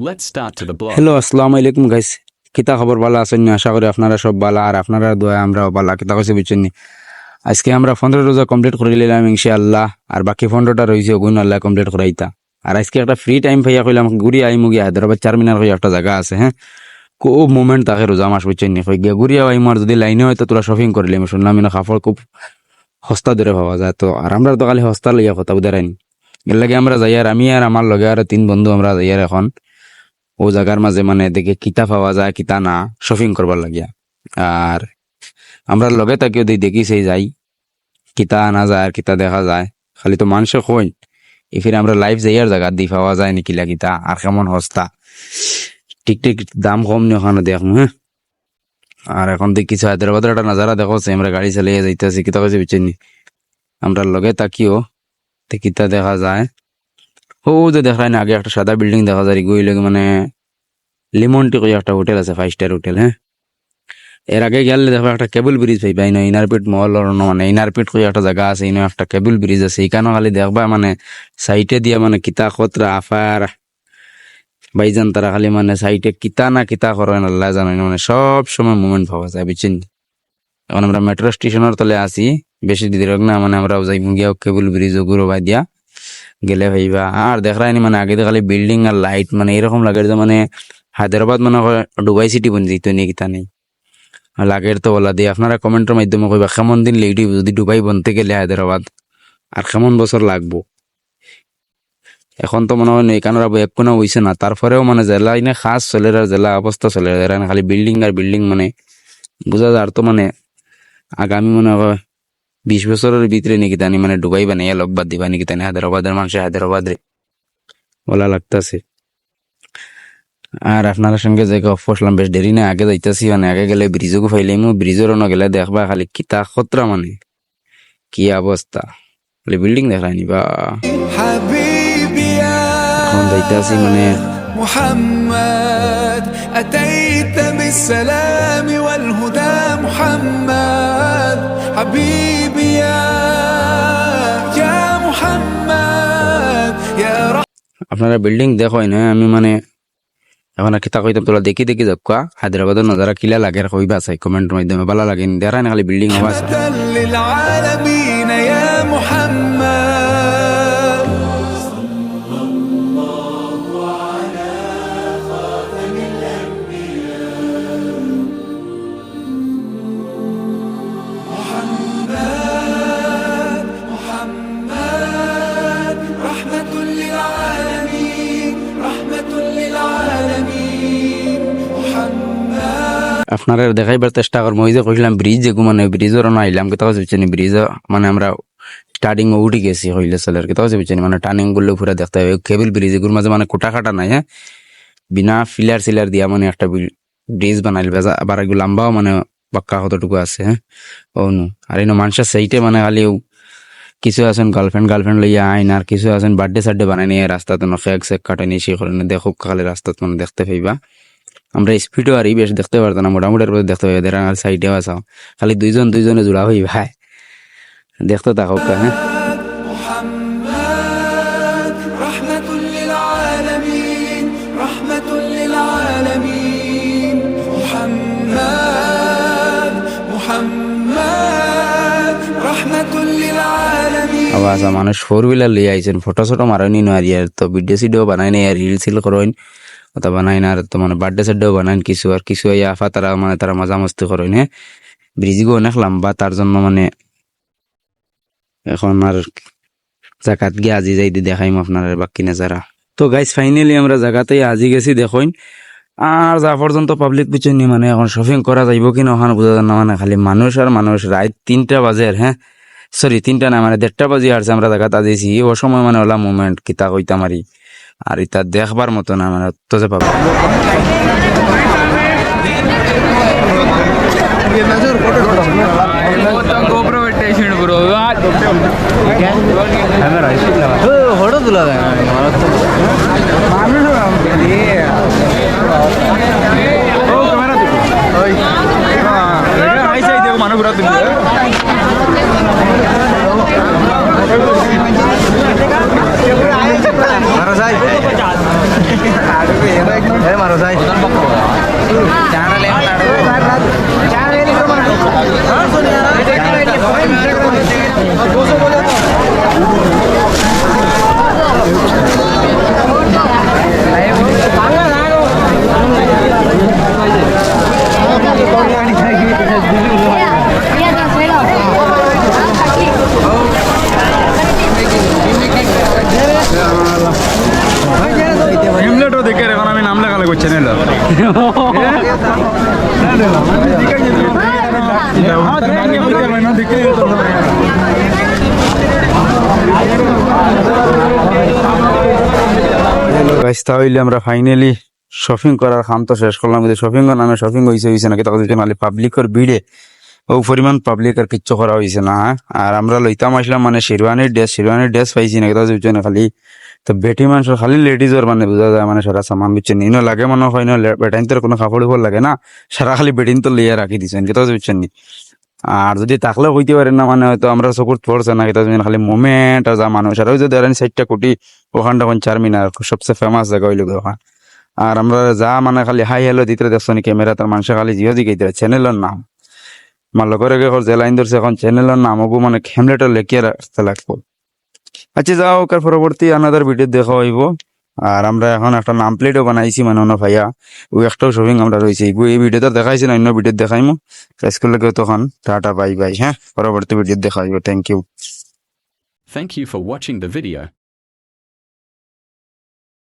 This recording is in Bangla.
Let's start to the blog. Hello আসসালামু আলাইকুম গাইস, কিতা খবর? ভালো আছেন? আশা করি আপনারা সব ভালো, আর আপনারা দোয়া আমরাও ভালো। কিতা কইছে বুঝছেন? আজকে আমরা 15 রোজা কমপ্লিট করে নিলাম ইনশাআল্লাহ, আর বাকি 15টা রইছে ওগুন আল্লাহ কমপ্লিট করাইতা। আর আজকে একটা ফ্রি টাইম পাইয়া কইলাম ঘুরি আইমু গিয়া হায়দ্রাবাদ চারমিনার কই একটা জায়গা আছে, হ্যাঁ খুব মোমেন্ট থাকে রোজা মাস বুঝছেন কই গিয়া ঘুরিয়া আইমু। আর যদি লাইনে হয়তো তোরা শপিং করলাম, শুনলাম না কাপড় খুব সস্তা দরে পাওয়া যায়, তো আর আমরা তো খালি সস্তা লইয়া কথা বুঝারাইনি। এর লাগে আমরা যাই, আর আমি আর আমার লগে আর 3 বন্ধু আমরা যাই আর এখন ও জায়গার মাঝে মানে দেখে কিতা পাওয়া যায় কিতা না শপিং করবার লাগিয়া। আর আমরা লগে তাকেও দেখি সেই যাই কিতা আনা যায় আর কিতা দেখা যায়, খালি তো মানুষে কই এফির আমরা লাইভ যাই আর জায়গা দি পাওয়া যায় নাকি কিতা আর কেমন সস্তা ঠিক ঠিক দাম কম নি ওখানে দেখুন। হ্যাঁ, আর এখন দেখিছো হায়দ্রাবাদের একটা নাজারা দেখো, আমরা গাড়ি চালিয়ে যাইতেছি কিতা কইছে বুঝছেন, আমরা লগে তাকিও কিতা দেখা যায়। ও যে দেখায় না আগে একটা সাদা বিল্ডিং দেখা যায় গইলে মানে লিমন টি কই একটা হোটেল আছে, 5 স্টার হোটেল। হ্যাঁ, এর আগে গেলে দেখো একটা কেবল ব্রিজ পাইবাই না, ইনারপিট মহল মানে ইনারপিট কই একটা জায়গা আছে, ইনো একটা কেবল ব্রিজ আছে, এখানে খালি দেখবা মানে সাইটে দিয়া মানে কিতা খতরা আফার ভাইজান তারা খালি মানে সাইটে কিতা না কিতা করেন আল্লাহ জানেন, মানে সব সময় মুভমেন্ট পাওয়া যায় বুঝছেন। এখন আমরা মেট্রো স্টেশনের তলে আছি, বেশি দূর না, মানে আমরা যাই গিয়া কেবল ব্রিজ ঘুরো বাই দিয়া গেলে ভাইবা। আর দেখায়নি মানে আগে খালি বিল্ডিং আর লাইট, মানে এরকম লাগে যে মানে হায়দ্রাবাদ মানে দুবাই সিটি বনে যেত নিয়ে কিতা নেই লাগের। তো বলা দিয়ে আপনারা কমেন্টের মাধ্যমে কইবা কেমন দিন লেডি যদি দুবাই বনতে গেলে হায়দ্রাবাদ আর কেমন বছর লাগবো। এখন তো মনে হয় এখানের এক কোনো হইছে না, তারপরেও মানে জেলা ইনে খাস চলে আর জেলা অবস্থা চলে খালি বিল্ডিং আর বিল্ডিং, মানে বুঝা যায়। আর তো মানে আগামী মনে হয় 20 বছরের ভিতরে নাকি তানি মানে ডুবাই বানাইয়া লোক বাদ দিবা নাকি তানি হায়দ্রাবাদের মানুষ হায়দ্রাবাদ রে বলা লাগতাছে। আর আপনার সঙ্গে যে ফসলাম বেশ দেরি না আগে যাইতাছি, মানে আগে গেলে ব্রিজও ফাইলাম, ব্রিজেরও না গেলে দেখবা খালি কিতা খতরা মানে কি অবস্থা, খালি বিল্ডিং দেখায়নি বা। এখন যাইতাছি মানে محمد أتيت بالسلام والهدى محمد حبيبي يا محمد يا আপনারা বিল্ডিং দেখোই না, আমি মানে এখন আর কিতা কইতাম তোলা দেখি দেখি যাক হায়দ্রাবাদের নজারা কিলা লাগে কইবা চাই কমেন্টের মাধ্যমে ভালো লাগে দেখায় না খালি বিল্ডিং হওয়া আছে। للعالمين يا محمد আপনারা দেখাইবার চেষ্টা করবো। ওই যে কইলাম ব্রিজ যেগু মানে ব্রিজের না আইলাম কেতা বুঝছেন, ব্রিজ মানে আমরা স্টার্টিং উঠে গেছি হইলে চলের কেতা বুঝছেন, মানে টার্নিং গুলো পুরা দেখতে হবে। কেবল ব্রিজ এগুলোর মাঝে মানে কোটা কাটা নাই, হ্যাঁ বিনা ফিলার সিলার দিয়া মানে একটা ব্রিজ বানাইল বেজা, আবার এগুলো লম্বাও মানে পাক্কা কতটুকু আছে। হ্যাঁ ওনু আর এনো মানুষের সেইটে মানে খালি কিছু আছেন গার্লফ্রেন্ড লইয়া আইন, আর কিছু আছেন বার্থডে সার্থডে বানাই নিয়ে রাস্তাতে ফেক সেক কাটাই নিয়ে সে করে দেখো খালি রাস্তাত মানে দেখতে পাইবা। আমরা স্পিডও আর বেশ দেখতে পারতাম না, মোটামুটি দেখতে পাই আর সাইডেও আসাও খালি দুইজনে জোড়া হই ভাই দেখতে থাকো। হ্যাঁ رحمة للعالمين رحمة للعالمين محمد محمد رحمة للعالمين। আওয়াজ মানুষ 4 হুইলার লিয়ে আইছেন, ফটো ছোটো মারানি নয় আর তো ভিডিও সিডিও বানাই নাই আর রিল সিল করেন ওটা বানাই না, আর তো মানে বার্থডে সার্থডেও বানাইন কিছু, আর কিছু আফা তারা মানে তারা মজা মস্তি করেন। হ্যাঁ ব্রিজগো অনেক লম্বা, তার জন্য মানে এখন আর জায়গাত গিয়ে আজি যাই দেখাইম আপনার বাকি নাজারা। তো গাইস ফাইনালি আমরা জায়গাতে আজি গেছি দেখুন, আর যা পর্যন্ত পাবলিক পিছনে মানে এখন শপিং করা যাইব কিনা ওখানে বোঝা যায় না, মানে খালি মানুষ আর মানুষ। রাত 3টা বাজে, হ্যাঁ সরি 3টা না মানে 1:30 বাজে আসছে আমরা জায়গাত আজিছি। ও সময় মানে ওলা মুভমেন্ট কিতা কইতাম আর ইতা দেখবার মতো না, মানে তো যে পাবো হেমলেটও দেখে এখন আমি নাম লেখালে করছি না তাহলে আমরা ফাইনালি শপিং করার খাম তো শেষ করলাম, কিন্তু শপিং নামে শপিং হয়েছে নাকি তখন নাহলে পাবলিকের ভিড়ে ও পরিমাণ পাবলিক আর কিচ্ছু করা হয়েছে না। আর আমরা লইতাম আসলাম মানে শেরওয়ানির ড্রেস পাইছি নাকি তো বুঝছো না, খালি তো বেটি মানুষের খালি লেডিজের মানে বোঝা যায় মানে সারা সামান বুঝছেন ইনো লাগে মনে হয় না, বেটাইন তো কোনো কাপড় উপর লাগে না, সারা খালি বেটিন তো লিয়ে রাখি দিচ্ছেন কি তো বুঝছেন নি। আর যদি থাকলেও হইতে পারেন না মানে হয়তো আমরা চকুর পড়ছে না কিন্তু খালি মোমেন্ট আর যা মানুষ আর ওই যে ধরেন 60টা কোটি ওখানটা কোন চারমিনার সবচেয়ে ফেমাস জায়গা হইল ওখান। আর আমরা যা মানে খালি হাই হ্যালো দিতে দেখছো নি ক্যামেরা তার মানুষের খালি জিও দিকে চ্যানেলের নাম মাল্লকরে যে লাইন ধরছে এখন চ্যানেলের নাম ওগু মানে হ্যামলেটও লেখিয়ে রাখতে লাগবো। আচ্ছা যাও ওকার পরবর্তী আনাদার ভিডিও দেখা হইব। আর আমরা এখন একটা নাম প্লেটও বানাইছি মানে অন্য ভাইয়া ওই একটাও শপিং আমরা রয়েছে এই ভিডিওটা দেখাইছি না, অন্য ভিডিও দেখাইমু স্কুলে কেউ তখন টাটা বাই বাই। হ্যাঁ, পরবর্তী ভিডিও দেখা হইব। Thank you. Thank you for watching the video.